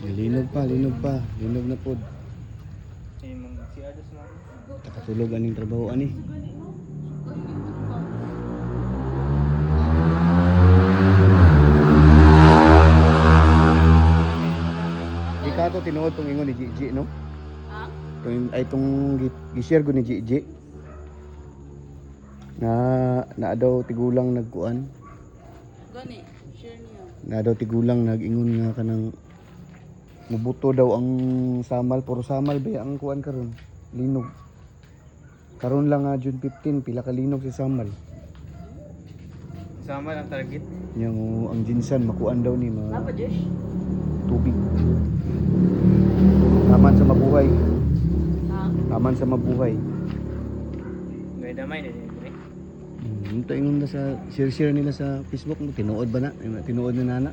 Linog pa. Linog na pod. Si Ados na. Takatulog aning trabaho ani. Di ka to tinuod tong ingon ni Gigi no? Ha? Itong gi-share ko ni Gigi. Na daw tigulang nagkuan. Gani, share niyo. Na daw tigulang nag-ingon nga kanang mubuto daw ang samal, puro samal ba ang kuan karon? Linog. Karon lang nga June 15 pila ka linog si samal. Sama ang target. Yang ang jinsan makuan daw ni Apa, Josh? tubig. Taman sa mabuhay. Ha? Taman sa mabuhay. Ngay damay na din. Ito ingon na sa share nila sa Facebook mo tinuod ba na? Tinuod na nana.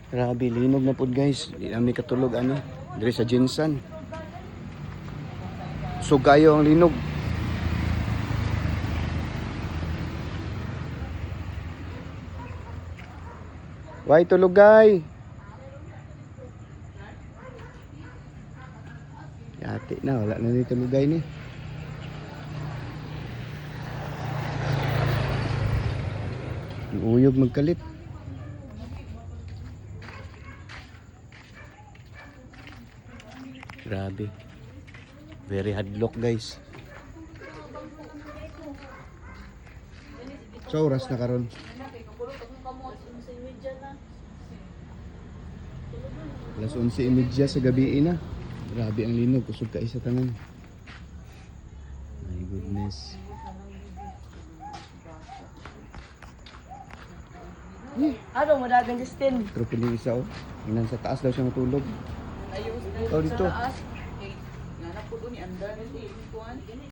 Grabe linog na pud guys. Di na mi katulog ani. Dire sa Jinsan. Sugayo ang linog. Why tulog guy? Yati na, wala na dito lugay ni. Ang uyog magkalit. Grabe. Very hadlock guys. So oras na karon. Alas 11:30 sa gabi na. Grabe ang linog, kusog ka isa tanan. My goodness. Ano mo dagang Justin? Pero piling isa oh. Inan sa taas daw siya matulog. Ayos Oh, dito. sa taas. Nga na po doon ni andar ni kuan.